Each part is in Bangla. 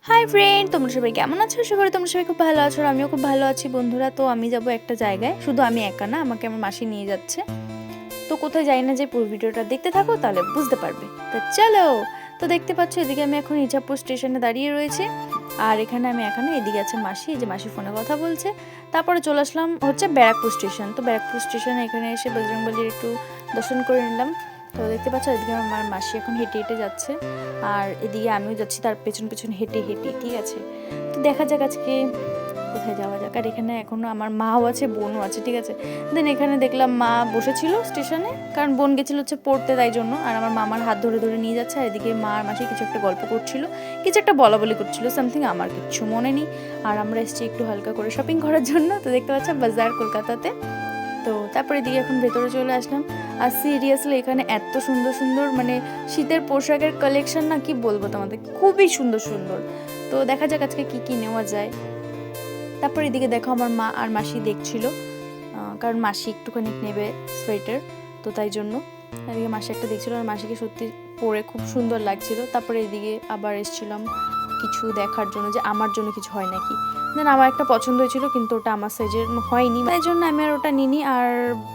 হাই ফ্রেন্ড, তোমরা সবাই কেমন আছো? আশা করি তোমরা সবাই খুব ভালো আছো। আমিও খুব ভালো আছি বন্ধুরা। তো আমি যাব একটা জায়গায়, শুধু আমি একা না, আমাকে আমার মাসি নিয়ে যাচ্ছে। তো কোথায় যাই না যে পুরো ভিডিওটা দেখতে থাকো, তাহলে বুঝতে পারবে। তো চলো। তো দেখতে পাচ্ছ এদিকে আমি এখন ইজাপুর স্টেশনে দাঁড়িয়ে রয়েছি, আর এখানে আমি এখানে এদিকে আছে মাসি, এই যে মাসি ফোনে কথা বলছে। তারপরে চলে আসলাম হচ্ছে ব্যারাকপুর স্টেশন। তো ব্যারাকপুর স্টেশনে এখানে এসে বজরংবলির একটু দর্শন করে নিলাম। তো দেখতে পাচ্ছ এদিকে আমার মাসি এখন হেঁটে হেঁটে যাচ্ছে, আর এদিকে আমিও যাচ্ছি তার পেছন পেছন হেঁটে হেঁটে, ঠিক আছে। তো দেখা যাক আজকে কোথায় যাওয়া যাক। আর এখানে এখনও আমার মাও আছে, বোনও আছে, ঠিক আছে। দেন এখানে দেখলাম মা বসেছিল স্টেশনে, কারণ বোন গেছিল হচ্ছে পড়তে, তাই জন্য। আর আমার মামার হাত ধরে ধরে নিয়ে যাচ্ছে, আর এদিকে মা আর মাসি কিছু একটা গল্প করছিল, কিছু একটা বলা বলি করছিল, সামথিং, আমার কিচ্ছু মনে নেই। আর আমরা এসেছি একটু হালকা করে শপিং করার জন্য। তো দেখতে পাচ্ছ বাজার কলকাতাতে। তো তারপরে দিকে এখন ভেতরে চলে আসলাম। আর সিরিয়াসলি এখানে এত সুন্দর সুন্দর মানে শীতের পোশাকের কালেকশন, না কি বলবো তোমাদের, খুবই সুন্দর সুন্দর। তো দেখা যাক আজকে কি কি নেওয়া যায়। তারপর এদিকে দেখো আমার মা আর মাসি দেখছিল, কারণ মাসি একটুখানি নেবে সোয়েটার, তো তাই জন্য এদিকে মাসি একটা দেখছিল, আর মাসিকে সত্যি পরে খুব সুন্দর লাগছিল। তারপরে এদিকে আবার এসেছিলাম কিছু দেখার জন্য যে আমার জন্য কিছু হয় নাকি। দেন আমার একটা পছন্দ হয়েছিল, কিন্তু ওটা আমার সাইজের হয়নি, তাই জন্য আমি আর ওটা নিইনি। আর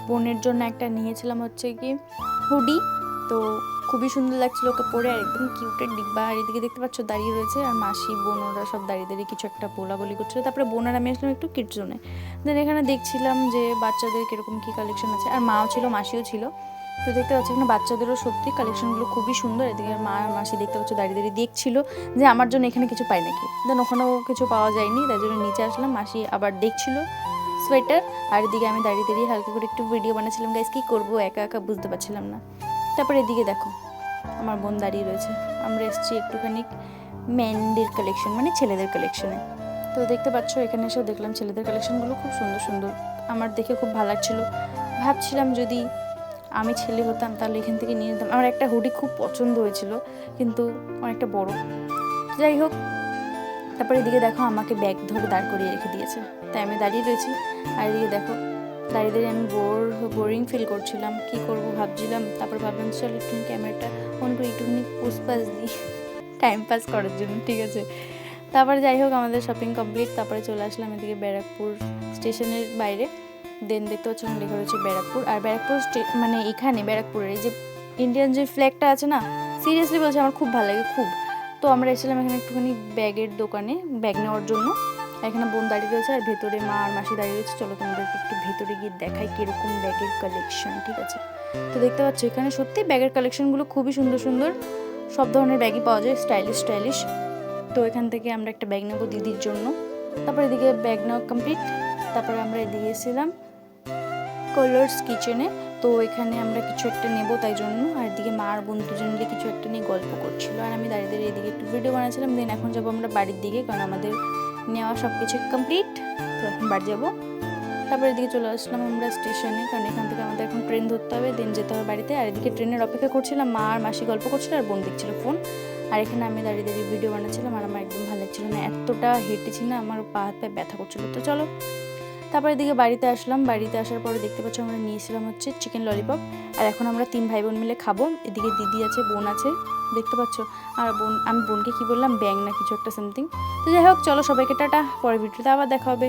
বোনের জন্য একটা নিয়েছিলাম হচ্ছে কি হুডি। তো খুবই সুন্দর লাগছিল ওকে পরে, আর একদম কিউটের ডিব্বা। আর এদিকে দেখতে পাচ্ছ দাঁড়িয়ে রয়েছে, আর মাসি বোন ওরা সব দাঁড়িয়ে দাঁড়িয়ে কিছু একটা বলা বলি করছিল। তারপরে বোন আর আমি আসলাম একটু কিডস জোনে। দেন এখানে দেখছিলাম যে বাচ্চাদের কিরকম কি কালেকশন আছে, আর মাও ছিল, মাসিও ছিল। তো দেখতে পাচ্ছি এখানে বাচ্চাদেরও সত্যি কালেকশনগুলো খুবই সুন্দর। এদিকে মা আর মাসি দেখতে পাচ্ছ দাঁড়িয়ে দাঁড়িয়ে দেখছিল যে আমার জন্য এখানে কিছু পাই নাকি। দেন ওখানেও কিছু পাওয়া যায়নি, তাই জন্য নিচে আসলাম। মাসি আবার দেখছিল সোয়েটার, আর এদিকে আমি দাঁড়িয়ে দাঁড়িয়ে হালকা করে একটু ভিডিও বানাচ্ছিলাম। গাইস কী করবো, একা একা বুঝতে পারছিলাম না। তারপরে এদিকে দেখো আমার বোন দাঁড়িয়ে রয়েছে। আমরা এসেছি একটুখানি মেনদের কালেকশন, মানে ছেলেদের কালেকশনে। তো দেখতে পাচ্ছ এখানে এসেও দেখলাম ছেলেদের কালেকশনগুলো খুব সুন্দর সুন্দর, আমার দেখে খুব ভালো লাগছিলো। ভাবছিলাম যদি আমি ছেলে হতাম তাহলে এখান থেকে নিয়ে নিতাম। আমার একটা হুডি খুব পছন্দ হয়েছিল, কিন্তু অনেকটা বড়। যাই হোক, তারপরে এদিকে দেখো আমাকে ব্যাগ ধরে দাঁড় করিয়ে রেখে দিয়েছে, তাই আমি দাঁড়িয়ে রয়েছি। আর এদিকে দেখো দাঁড়িয়ে দাঁড়িয়ে আমি বোরিং ফিল করছিলাম, কি করব ভাবছিলাম। তারপর ভাবলাম চল একটুখানি ক্যামেরাটা অন করে একটুখানি পোস্ট দিই টাইম পাস করার জন্য, ঠিক আছে। তারপরে যাই হোক আমাদের শপিং কমপ্লিট। তারপরে চলে আসলাম এদিকে ব্যারাকপুর স্টেশনের বাইরে। দেন দেখতে পাচ্ছি লেখা রয়েছে ব্যারাকপুর। আর ব্যারাকপুর মানে এখানে ব্যারাকপুরের এই যে ইন্ডিয়ান যে ফ্ল্যাগটা আছে না, সিরিয়াসলি বলছি আমার খুব ভালো লাগে, খুব। তো আমরা এসেছিলাম এখানে একটুখানি ব্যাগের দোকানে ব্যাগ নেওয়ার জন্য। এখানে বোন দাঁড়িয়ে রয়েছে, আর ভেতরে মা আর মাসি দাঁড়িয়ে রয়েছে। চলো তোমাদেরকে একটু ভেতরে গিয়ে দেখাই কীরকম ব্যাগের কালেকশন, ঠিক আছে। তো দেখতে পাচ্ছ এখানে সত্যি ব্যাগের কালেকশনগুলো খুবই সুন্দর সুন্দর, সব ধরনের ব্যাগই পাওয়া যায়, স্টাইলিশ স্টাইলিশ। তো এখান থেকে আমরা একটা ব্যাগ নেবো দিদির জন্য। তারপরে এদিকে ব্যাগ নেওয়া কমপ্লিট। তারপরে আমরা এদিকে এসেছিলাম কালার্স কিচেনে। তো এখানে আমরা কিছু একটা নেবো, তাই জন্য। আর এদিকে মা আর বোন দুজন মিলে কিছু একটা নিয়ে গল্প করছিল, আর আমি দাঁড়িয়ে দাঁড়িয়ে এদিকে একটু ভিডিও বানাচ্ছিলাম। দেন এখন যাবো আমরা বাড়ির দিকে, কারণ আমাদের নেওয়া সব কিছু কমপ্লিট। তো এখন বাড়ি যাবো। তারপরে এদিকে চলে আসলাম আমরা স্টেশনে, কারণ এখান থেকে আমাদের এখন ট্রেন ধরতে হবে, দেন যেতে হবে বাড়িতে। আর এদিকে ট্রেনের অপেক্ষা করছিলাম, মা আর মাসি গল্প করছিল, আর বোন দেখছিল ফোন। আর এখানে আমি দাঁড়িয়ে দাঁড়িয়ে ভিডিও বানাচ্ছিলাম, আর আমার একদম ভালো লাগছিল না, এতটা হেঁটেছি না, আমার পা হাত পায়ে ব্যথা করছিল। তো চলো তারপরে এদিকে বাড়িতে আসলাম। বাড়িতে আসার পরে দেখতে পাচ্ছ আমরা নিয়েছিলাম হচ্ছে চিকেন ললিপপ, আর এখন আমরা 3 ভাই বোন মিলে খাবো। এদিকে দিদি আছে, বোন আছে, দেখতে পাচ্ছ। আর আমি বোনকে কি বললাম, ব্যাং না কিছু একটা সামথিং। তো যাই হোক চলো সবাইকে টাটা, পরের ভিডিওতে আবার দেখা হবে।